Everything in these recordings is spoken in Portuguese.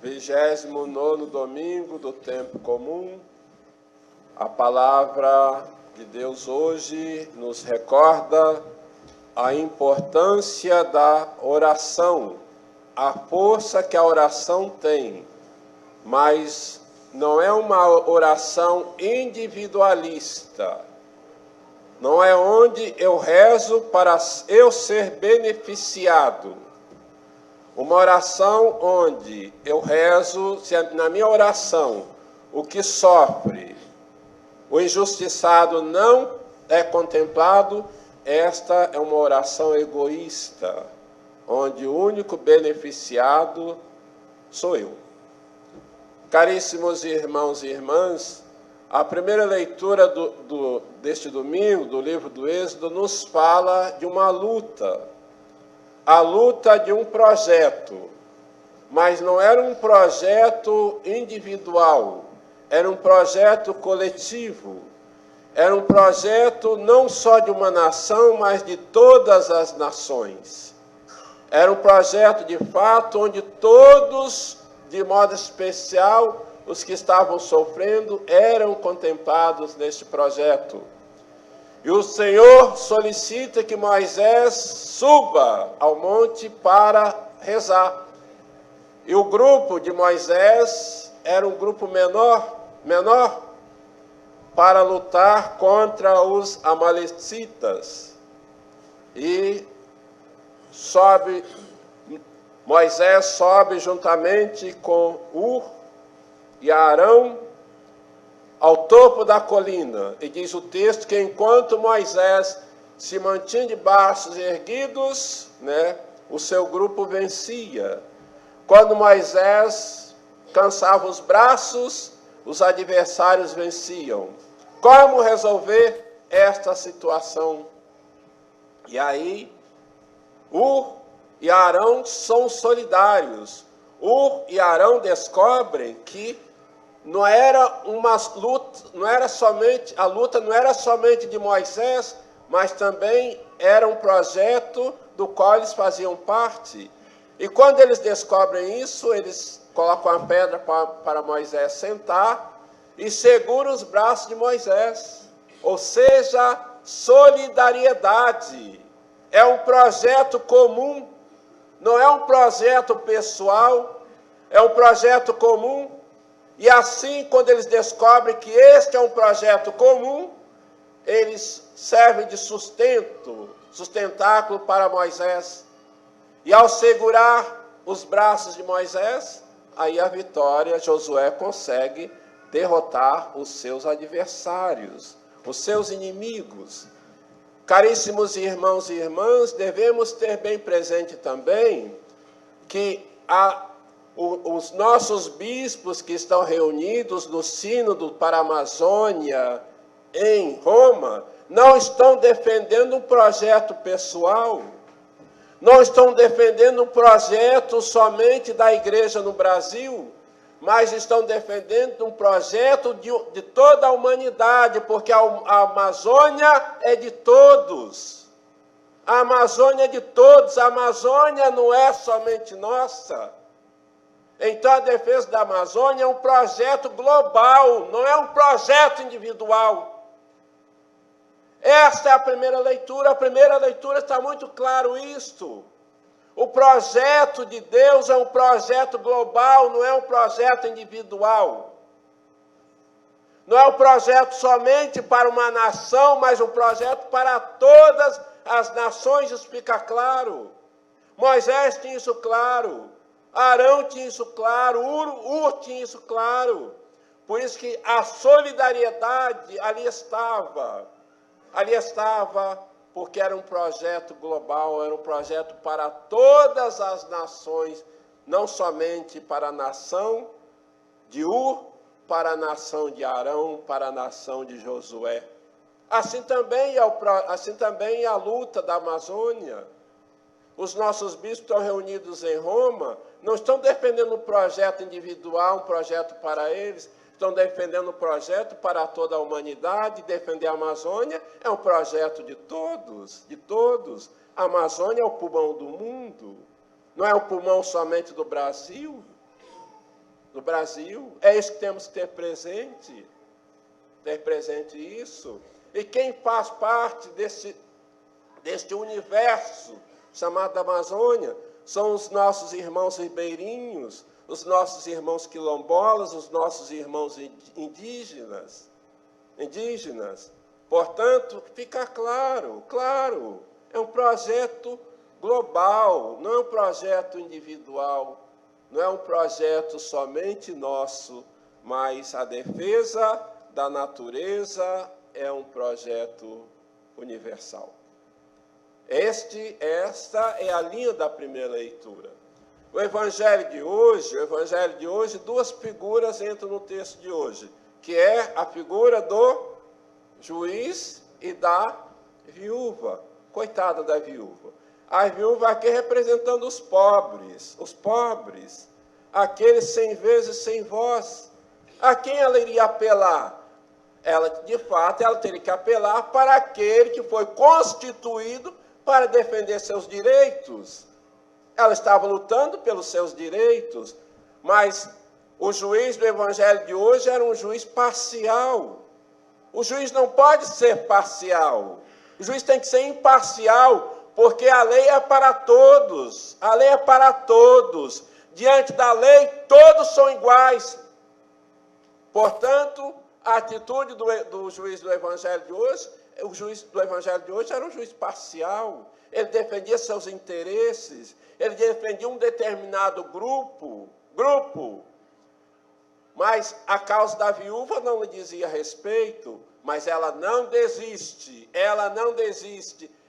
29º domingo do tempo comum. A palavra de Deus hoje nos recorda a importância da oração, a força que a oração tem, mas não é uma oração individualista. Não é onde eu rezo para eu ser beneficiado. Uma oração onde eu rezo, se na minha oração o que sofre, o injustiçado não é contemplado, esta é uma oração egoísta, onde o único beneficiado sou eu. Caríssimos irmãos e irmãs, a primeira leitura deste domingo, do livro do Êxodo, nos fala de uma luta. A luta de um projeto, mas não era um projeto individual, era um projeto coletivo, era um projeto não só de uma nação, mas de todas as nações. Era um projeto de fato onde todos, de modo especial, os que estavam sofrendo, eram contemplados neste projeto. E o Senhor solicita que Moisés suba ao monte para rezar. E o grupo de Moisés era um grupo menor para lutar contra os amalecitas. E Moisés sobe juntamente com Hur e Arão ao topo da colina, e diz o texto que enquanto Moisés se mantinha de braços erguidos, o seu grupo vencia. Quando Moisés cansava os braços, os adversários venciam. Como resolver esta situação? E aí, Hur e Arão são solidários. Hur e Arão descobrem que a luta não era somente de Moisés, mas também era um projeto do qual eles faziam parte. E quando eles descobrem isso, eles colocam a pedra para Moisés sentar e seguram os braços de Moisés. Ou seja, solidariedade. É um projeto comum, não é um projeto pessoal, é um projeto comum. E assim, quando eles descobrem que este é um projeto comum, eles servem de sustentáculo para Moisés. E ao segurar os braços de Moisés, aí a vitória, Josué consegue derrotar os seus adversários, os seus inimigos. Caríssimos irmãos e irmãs, devemos ter bem presente também que os nossos bispos que estão reunidos no Sínodo para a Amazônia, em Roma, não estão defendendo um projeto pessoal, não estão defendendo um projeto somente da igreja no Brasil, mas estão defendendo um projeto de toda a humanidade, porque a Amazônia é de todos. A Amazônia é de todos, a Amazônia não é somente nossa. Então, a defesa da Amazônia é um projeto global, não é um projeto individual. Esta é a primeira leitura está muito claro isto. O projeto de Deus é um projeto global, não é um projeto individual. Não é um projeto somente para uma nação, mas um projeto para todas as nações, isso fica claro. Moisés tinha isso claro. Arão tinha isso claro, Hur tinha isso claro. Por isso que a solidariedade ali estava, porque era um projeto global, era um projeto para todas as nações, não somente para a nação de Hur, para a nação de Arão, para a nação de Josué. Assim também é a luta da Amazônia. Os nossos bispos estão reunidos em Roma, não estão defendendo um projeto individual, um projeto para eles, estão defendendo um projeto para toda a humanidade. Defender a Amazônia é um projeto de todos, de todos. A Amazônia é o pulmão do mundo, não é o pulmão somente do Brasil. do Brasil. É isso que temos que ter presente isso. E quem faz parte deste universo chamado Amazônia são os nossos irmãos ribeirinhos, os nossos irmãos quilombolas, os nossos irmãos indígenas. Portanto, fica claro, é um projeto global, não é um projeto individual, não é um projeto somente nosso, mas a defesa da natureza é um projeto universal. Esta é a linha da primeira leitura. O Evangelho de hoje, duas figuras entram no texto de hoje, que é a figura do juiz e da viúva. Coitada da viúva. A viúva aqui representando os pobres, aqueles sem vez e sem voz. A quem ela iria apelar? De fato, ela teria que apelar para aquele que foi constituído para defender seus direitos. Ela estava lutando pelos seus direitos, mas o juiz do Evangelho de hoje era um juiz parcial. O juiz não pode ser parcial. O juiz tem que ser imparcial, porque a lei é para todos. A lei é para todos. Diante da lei, todos são iguais. Portanto, a atitude do juiz do Evangelho de hoje, o juiz do Evangelho de hoje era um juiz parcial. Ele defendia seus interesses, ele defendia um determinado grupo, mas a causa da viúva não lhe dizia respeito, mas ela não desiste,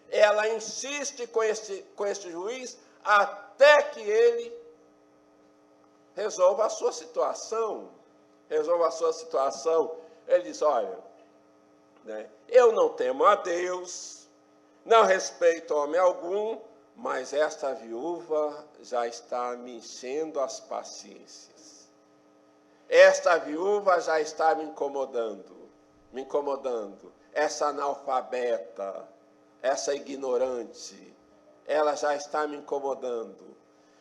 ela insiste com este juiz até que ele resolva a sua situação. Ele diz, olha, eu não temo a Deus, não respeito homem algum, mas esta viúva já está me enchendo as paciências. Esta viúva já está me incomodando. Essa analfabeta, essa ignorante, ela já está me incomodando.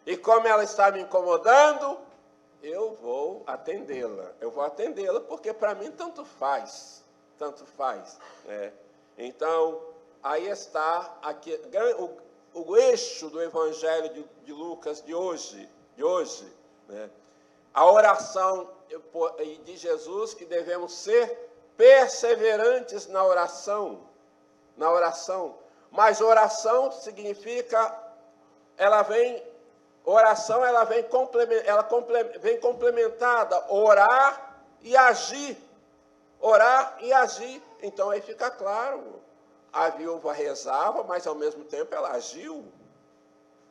E como ela está me incomodando, eu vou atendê-la. Porque para mim tanto faz. Então, aí está aqui, o eixo do Evangelho de Lucas de hoje. A oração de Jesus, que devemos ser perseverantes na oração. Mas oração significa, ela vem complementada, orar e agir. Então aí fica claro, a viúva rezava, mas ao mesmo tempo ela agiu.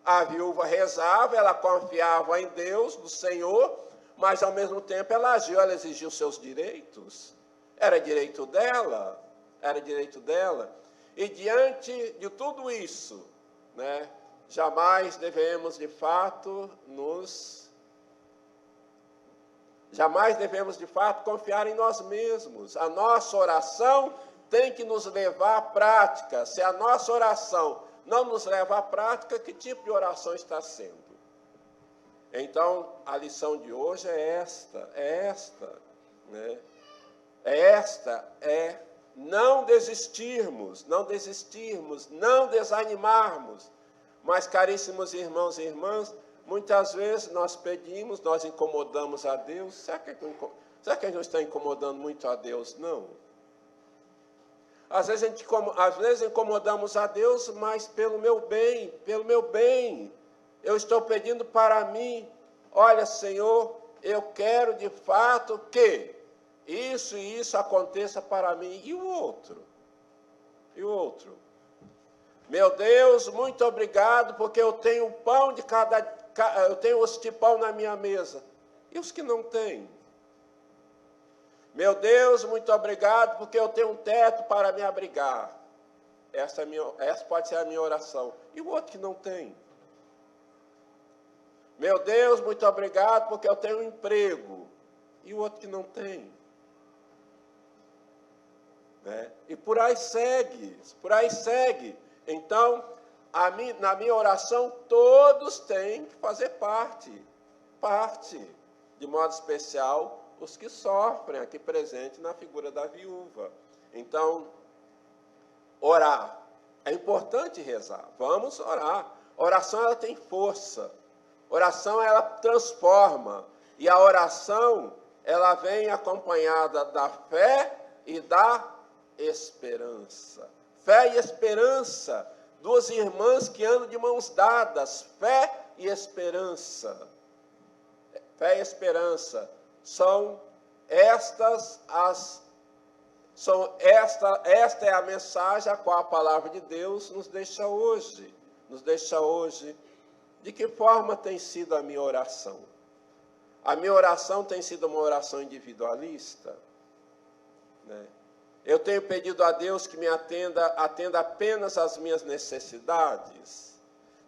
A viúva rezava, ela confiava em Deus, no Senhor, mas ao mesmo tempo ela agiu, ela exigiu seus direitos. Era direito dela. E diante de tudo isso, jamais devemos de fato confiar em nós mesmos. A nossa oração tem que nos levar à prática. Se a nossa oração não nos leva à prática, que tipo de oração está sendo? Então, a lição de hoje é não desistirmos, não desanimarmos. Mas, caríssimos irmãos e irmãs, muitas vezes nós pedimos, nós incomodamos a Deus. Será que a gente não está incomodando muito a Deus? Não. Às vezes incomodamos a Deus, mas pelo meu bem. Eu estou pedindo para mim, olha, Senhor, eu quero de fato que isso e isso aconteça para mim. E o outro? Meu Deus, muito obrigado, porque eu tenho pão eu tenho este pão na minha mesa. E os que não têm? Meu Deus, muito obrigado, porque eu tenho um teto para me abrigar. Essa pode ser a minha oração. E o outro que não tem? Meu Deus, muito obrigado, porque eu tenho um emprego. E o outro que não tem? E por aí segue. Então, na minha oração, todos têm que fazer parte. de modo especial os que sofrem, aqui presente na figura da viúva. Então, orar. É importante rezar. Vamos orar. Oração, ela tem força. Oração, ela transforma. E a oração, ela vem acompanhada da fé e da esperança. Fé e esperança. Duas irmãs que andam de mãos dadas. Fé e esperança. Fé e esperança são estas esta é a mensagem a qual a palavra de Deus nos deixa hoje. Nos deixa hoje. De que forma tem sido a minha oração? A minha oração tem sido uma oração individualista, né? Eu tenho pedido a Deus que me atenda apenas às minhas necessidades.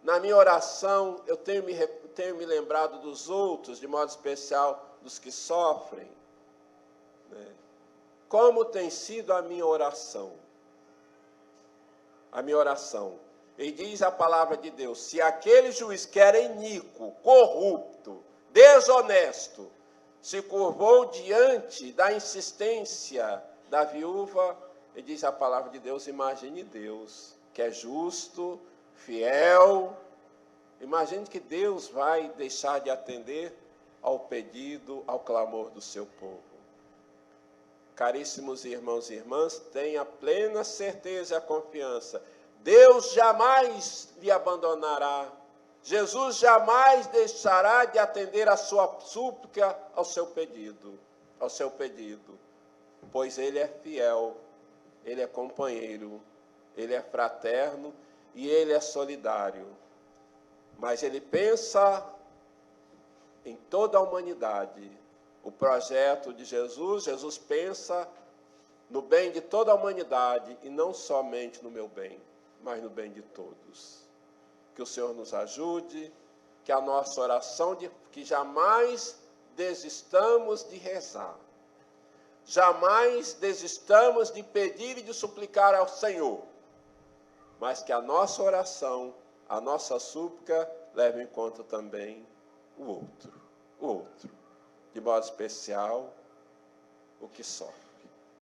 Na minha oração, eu tenho me lembrado dos outros, de modo especial dos que sofrem, né? Como tem sido a minha oração? A minha oração. E diz a palavra de Deus, se aquele juiz que era iníquo, corrupto, desonesto, se curvou diante da insistência da viúva, e diz a palavra de Deus, imagine Deus, que é justo, fiel. Imagine que Deus vai deixar de atender ao pedido, ao clamor do seu povo. Caríssimos irmãos e irmãs, tenha plena certeza e a confiança. Deus jamais lhe abandonará. Jesus jamais deixará de atender a sua súplica ao seu pedido, pois Ele é fiel, Ele é companheiro, Ele é fraterno e Ele é solidário. Mas Ele pensa em toda a humanidade. O projeto de Jesus pensa no bem de toda a humanidade e não somente no meu bem, mas no bem de todos. Que o Senhor nos ajude, que a nossa oração, que jamais desistamos de rezar, jamais desistamos de pedir e de suplicar ao Senhor, mas que a nossa oração, a nossa súplica, leve em conta também o outro, de modo especial, o que sofre.